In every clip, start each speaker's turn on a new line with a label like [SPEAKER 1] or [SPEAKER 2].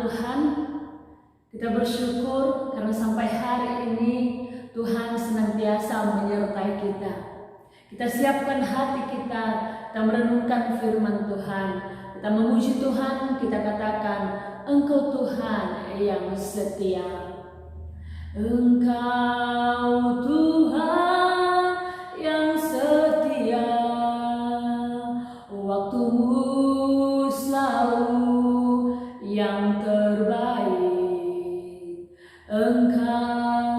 [SPEAKER 1] Tuhan, kita bersyukur karena sampai hari ini Tuhan senantiasa menyertai kita. Kita siapkan hati kita merenungkan firman Tuhan. Kita memuji Tuhan, kita katakan, Engkau Tuhan yang setia. Engkau Tuhan yang setia, waktumu selalu yang terbaik. Engkau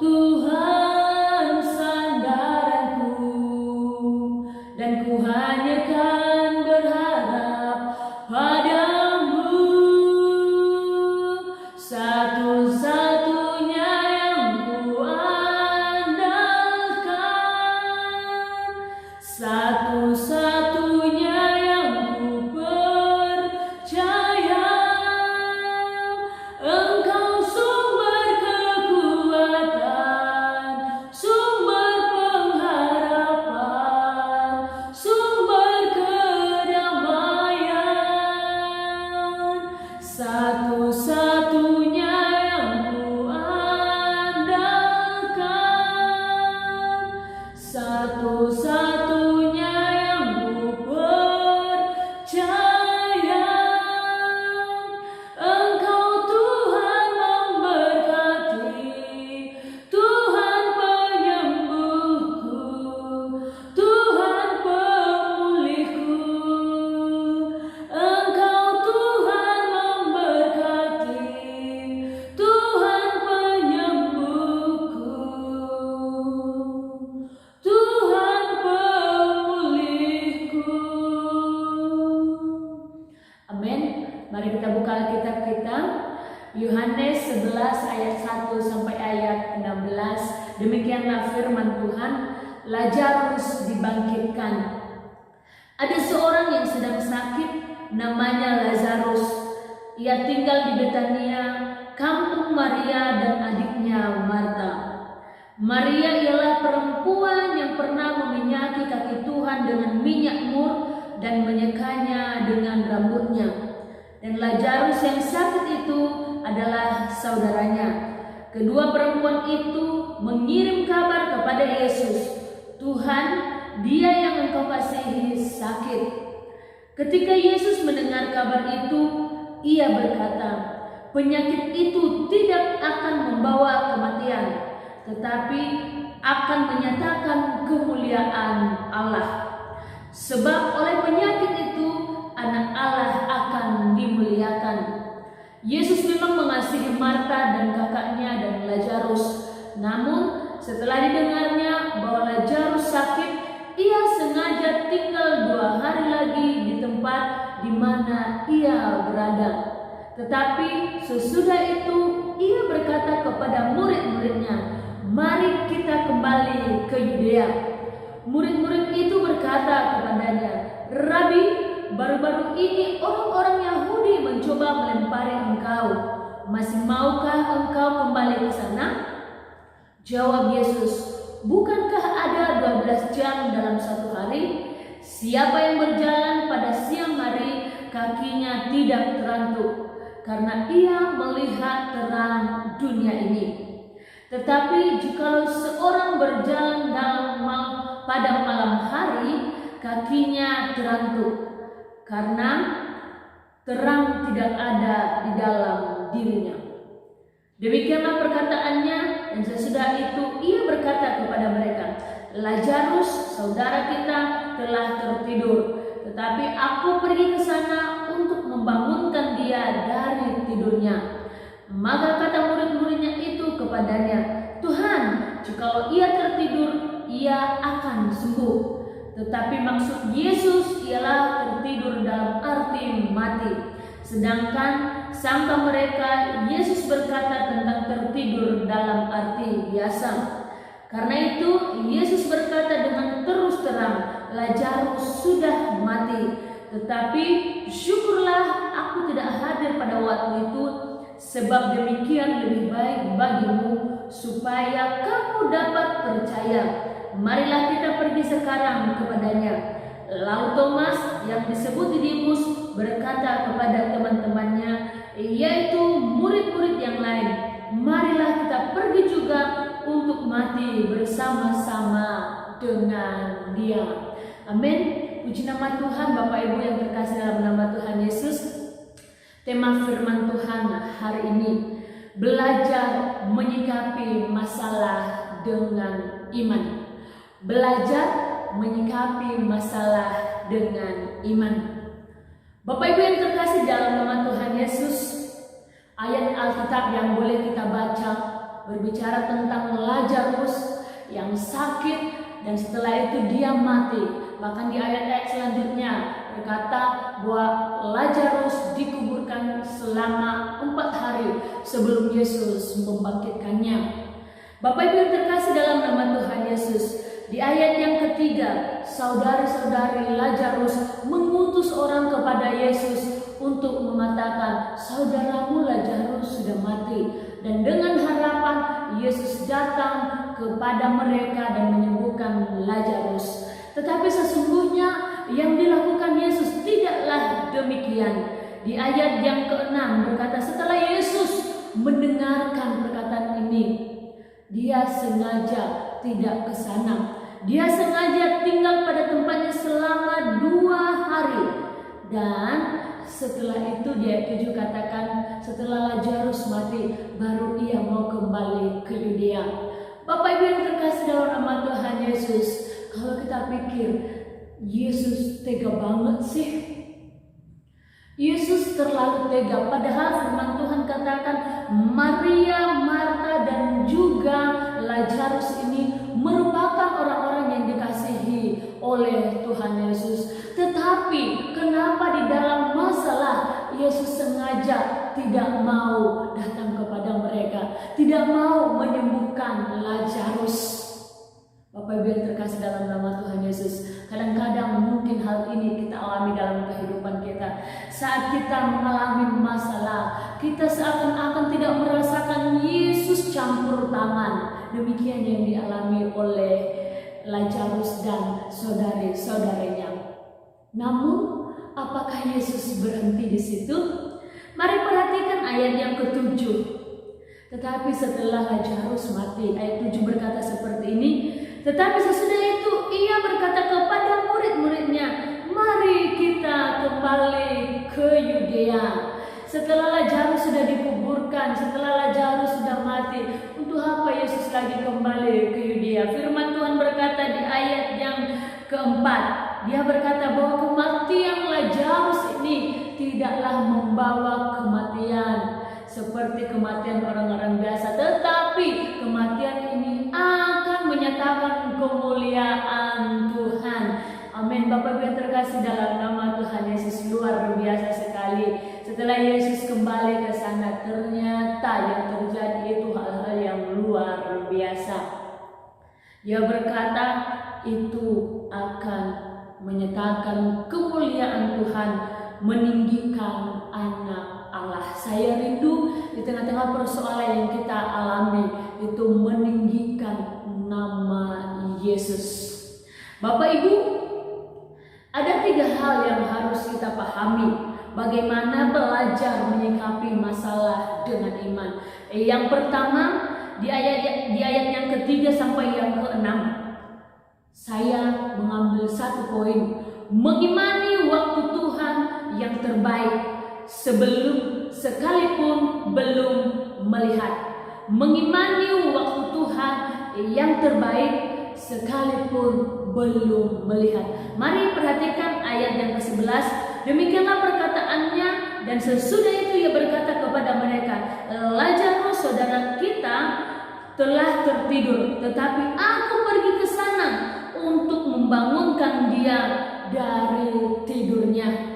[SPEAKER 1] Tuhan sandaranku, dan ku hanya kan berharap padamu. Satu-satunya yang ku andalkan, satu-satunya yang ku percaya. Engkau sumber kekuatan, sumber pengharapan, sumber kedamaian. Satu-satunya yang ku andalkan, satu-satunya yang ku percaya. Engkau Tuhan memberkati, Tuhan penyembuhku, Tuhan pemulihku. Engkau Tuhan memberkati, Tuhan penyembuhku, Tuhan pemulihku. Amin. Mari kita buka Alkitab kita, Yohanes 11 ayat 1 sampai ayat 16. Demikianlah firman Tuhan. Lazarus dibangkitkan. Ada seorang yang sedang sakit, namanya Lazarus. Ia tinggal di Betania, kampung Maria dan adiknya Marta. Maria ialah perempuan yang pernah meminyaki kaki Tuhan dengan minyak mur dan menyekanya dengan rambutnya. Dan Lazarus yang sakit itu adalah saudaranya. Kedua perempuan itu mengirim kabar kepada Yesus, Tuhan, dia yang engkau kasihi sakit. Ketika Yesus mendengar kabar itu, ia berkata, penyakit itu tidak akan membawa kematian, tetapi akan menyatakan kemuliaan Allah. Sebab oleh penyakit itu anak Allah akan dimuliakan. Yesus memang mengasihi Marta dan kakaknya dan Lazarus. Namun setelah didengarnya bahwa Lazarus sakit, ia sengaja tinggal 2 hari lagi di tempat di mana ia berada. Tetapi sesudah itu ia berkata kepada murid-muridnya, mari kita kembali ke Yudea. Murid-murid itu berkata kepadanya, Rabi, baru-baru ini orang-orang Yahudi mencoba melempari engkau. Masih maukah engkau kembali ke sana? Jawab Yesus, bukankah ada 12 jam dalam satu hari? Siapa yang berjalan pada siang hari, kakinya tidak terantuk, karena ia melihat terang dunia ini. Tetapi jikalau seorang berjalan pada malam hari, kakinya terantuk, karena terang tidak ada di dalam dirinya. Demikianlah perkataannya, dan sesudah itu ia berkata kepada mereka, Lazarus, saudara kita, telah tertidur, tetapi aku pergi ke sana untuk membangunkan dia dari tidurnya. Maka kata murid-muridnya itu kepadanya, Tuhan, jikalau ia tertidur, ia akan sembuh. Tetapi maksud Yesus ialah tertidur dalam arti mati. Sedangkan sangka mereka Yesus berkata tentang tertidur dalam arti biasa. Karena itu Yesus berkata dengan terus terang, Lazarus sudah mati. Tetapi syukurlah aku tidak hadir pada waktu itu, sebab demikian lebih baik bagimu, supaya kamu dapat percaya. Marilah kita pergi sekarang kepadanya. Lalu Thomas yang disebut Didimus berkata kepada teman-temannya, yaitu murid-murid yang lain, marilah kita pergi juga untuk mati bersama-sama dengan Dia. Amin. Puji nama Tuhan. Bapak Ibu yang terkasih dalam nama Tuhan Yesus, tema firman Tuhan hari ini, belajar menyikapi masalah dengan iman. Belajar menyikapi masalah dengan iman. Bapak Ibu yang terkasih dalam nama Tuhan Yesus, ayat Alkitab yang boleh kita baca berbicara tentang Lazarus yang sakit dan setelah itu dia mati. Bahkan di ayat-ayat selanjutnya berkata bahwa Lazarus dikuburkan selama 4 hari sebelum Yesus membangkitkannya. Bapak Ibu yang terkasih dalam nama Tuhan Yesus, di ayat yang ketiga, saudari-saudari Lazarus mengutus orang kepada Yesus untuk mengatakan, saudaramu Lazarus sudah mati. Dan dengan harapan Yesus datang kepada mereka dan menyembuhkan Lazarus. Tetapi sesungguhnya yang dilakukan Yesus tidaklah demikian. Di ayat yang ke-6 berkata, setelah Yesus mendengarkan perkataan ini, dia sengaja tidak ke sana. Dia sengaja tinggal pada tempatnya selama 2 hari. Dan setelah itu di ayat 7 katakan, setelah Lazarus mati, baru ia mau kembali ke Yudea. Bapak Ibu yang terkasih dalam nama Tuhan Yesus, kalau kita pikir Yesus tega banget sih. Yesus terlalu tega, padahal firman Tuhan katakan Maria, Marta dan juga Lazarus ini merupakan orang-orang yang dikasihi oleh Tuhan Yesus. Tetapi kenapa di dalam masalah Yesus sengaja tidak mau datang kepada mereka, tidak mau menyembuhkan Lazarus? Bapak Ibu yang terkasih dalam nama Tuhan Yesus, kadang-kadang mungkin hal ini kita alami dalam kehidupan kita. Saat kita mengalami masalah, kita seakan-akan tidak merasakan Yesus campur tangan. Demikian yang dialami oleh Lazarus dan saudari-saudarinya. Namun, apakah Yesus berhenti di situ? Mari perhatikan ayat yang ke-7. Tetapi setelah Lazarus mati, ayat 7 berkata seperti ini. Tetapi sesudah itu ia berkata kepada murid-muridnya, mari kita kembali ke Yudea. Setelah Lazarus sudah dikuburkan, setelah Lazarus sudah mati, untuk apa Yesus lagi kembali ke Yudea? Firman Tuhan berkata di ayat yang keempat, dia berkata bahwa kematian Lazarus ini tidaklah membawa kematian seperti kematian orang-orang biasa, tetapi kematian ini akan menyatakan kemuliaan Tuhan. Amin. Bapak Ibu yang terkasih dalam nama Tuhan Yesus, luar biasa sekali. Setelah Yesus kembali ke sana, ternyata yang terjadi itu hal-hal yang luar biasa. Dia berkata itu akan menyatakan kemuliaan Tuhan, meninggikan anak Allah. Saya rindu di tengah-tengah persoalan yang kita alami itu meninggikan nama Yesus. Bapak Ibu, ada 3 hal yang harus kita pahami bagaimana belajar menyikapi masalah dengan iman. Yang pertama, di ayat yang ketiga sampai yang ke-6, saya mengambil 1 poin, mengimani waktu Tuhan yang terbaik sekalipun belum melihat. Mengimani waktu Tuhan yang terbaik sekalipun belum melihat. Mari perhatikan ayat yang ke-11. Demikianlah perkataannya, dan sesudah itu ia berkata kepada mereka, Lazarus saudara kita telah tertidur, tetapi aku pergi ke sana untuk membangunkan dia dari tidurnya.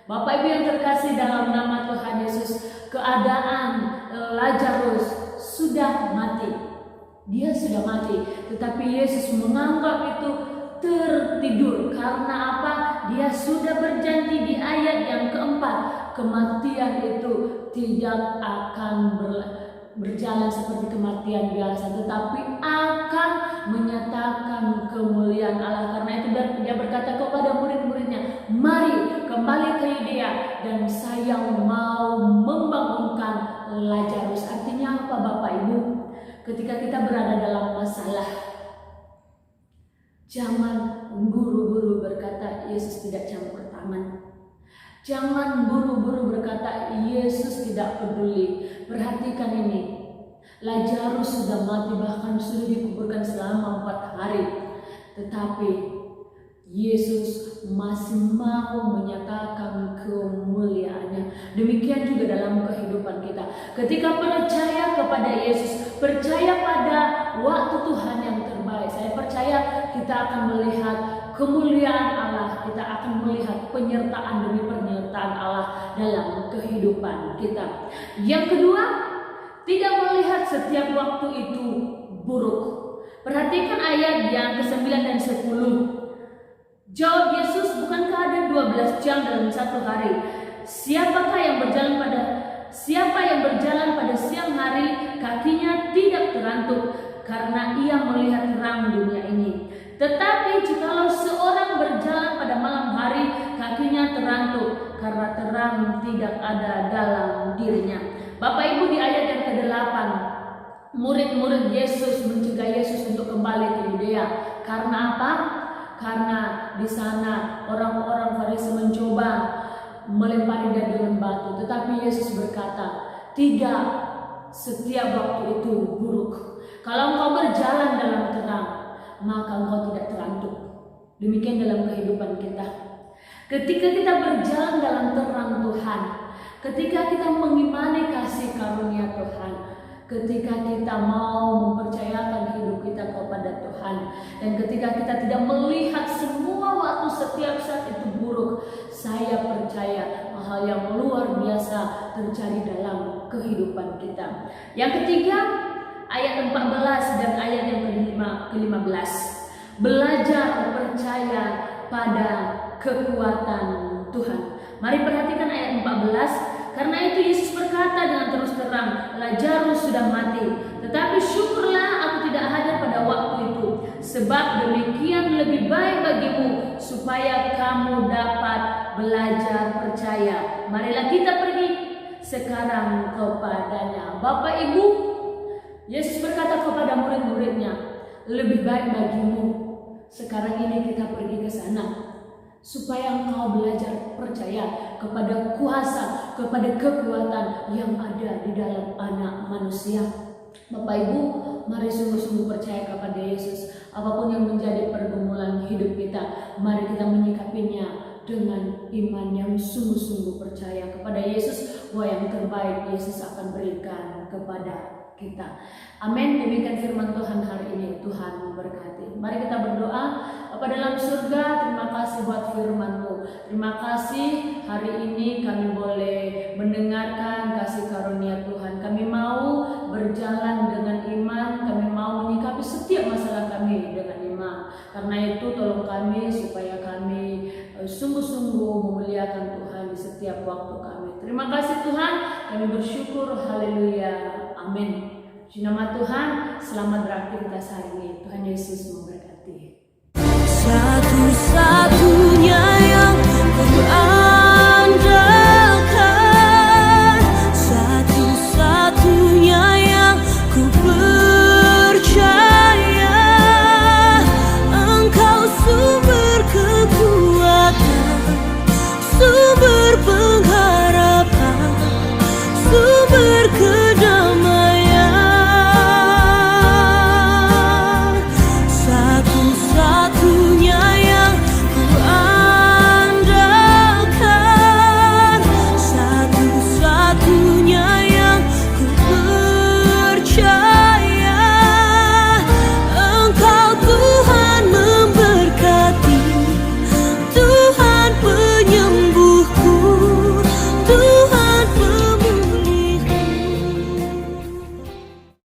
[SPEAKER 1] Bapak Ibu yang terkasih dalam nama Tuhan Yesus, keadaan Lazarus sudah mati. Dia sudah mati, tetapi Yesus menganggap itu tertidur. Karena apa? Dia sudah berjanji di ayat yang keempat, kematian itu tidak akan berjalan seperti kematian biasa, tetapi akan menyatakan kemuliaan Allah. Karena itu dia berkata kepada murid-muridnya, mari kembali ke Yudea dan saya mau membangunkan Lazarus. Artinya apa Bapak Ibu? Ketika kita berada dalam masalah, jangan buru-buru berkata Yesus tidak campur tangan. Jangan buru-buru berkata Yesus tidak peduli. Perhatikan ini, Lazarus sudah mati, bahkan sudah dikuburkan selama 4 hari. Tetapi Yesus masih mau menyatakan kemuliaannya. Demikian juga dalam kehidupan kita. Ketika percaya kepada Yesus, percaya pada waktu Tuhan yang terbaik, saya percaya kita akan melihat kemuliaan Allah, kita akan melihat penyertaan demi penyertaan Allah dalam kehidupan kita. Yang kedua, tidak melihat setiap waktu itu buruk. Perhatikan ayat yang ke-9 dan 10. Jawab Yesus, bukankah ada 12 jam dalam satu hari? Siapa yang berjalan pada siang hari, kakinya tidak terantuk karena ia melihat terang dunia ini. Tetapi jikalau seorang berjalan pada malam hari, kakinya terantuk karena terang tidak ada dalam dirinya. Bapak Ibu, di ayat yang ke-8, murid-murid Yesus mencegah Yesus untuk kembali ke Yudea. Karena apa? Karena di sana orang-orang Farisi mencoba melempari dia dengan batu. Tetapi Yesus berkata, tidak setiap waktu itu buruk. Kalau engkau berjalan dalam terang, maka engkau tidak terantuk. Demikian dalam kehidupan kita. Ketika kita berjalan dalam terang Tuhan, ketika kita mengimani kasih karunia Tuhan, ketika kita mau mempercayakan hidup kita kepada Tuhan, dan ketika kita tidak melihat semua waktu setiap saat itu buruk, saya percaya hal yang luar biasa terjadi dalam kehidupan kita. Yang ketiga, ayat 14 dan ayat yang ke-15. Belajar percaya pada kekuatan Tuhan. Mari perhatikan ayat 14. Karena itu Yesus berkata dengan terus terang, Lazarus sudah mati. Tetapi syukurlah aku tidak hadir pada waktu itu, sebab demikian lebih baik bagimu, supaya kamu dapat belajar percaya. Marilah kita pergi sekarang kepadanya. Bapak Ibu, Yesus berkata kepada murid-muridnya, lebih baik bagimu sekarang ini kita pergi ke sana, supaya engkau belajar percaya kepada kuasa, kepada kekuatan yang ada di dalam anak manusia. Bapak Ibu, mari sungguh-sungguh percaya kepada Yesus. Apapun yang menjadi pergumulan hidup kita, mari kita menyikapinya dengan iman yang sungguh-sungguh percaya kepada Yesus, bahwa yang terbaik Yesus akan berikan kepada kita. Amin. Demikian firman Tuhan hari ini. Tuhan memberkati. Mari kita berdoa. Bapa dalam surga, terima kasih buat firman-Mu. Terima kasih hari ini kami boleh mendengarkan kasih karunia Tuhan. Kami mau berjalan dengan iman, kami mau menyikapi setiap masalah kami dengan iman. Karena itu tolong kami supaya kami sungguh-sungguh memuliakan Tuhan di setiap waktu kami. Terima kasih Tuhan, kami bersyukur. Haleluya. Amin. Di nama Tuhan, selamat beraktivitas hari ini. Tuhan Yesus memberkati. Satu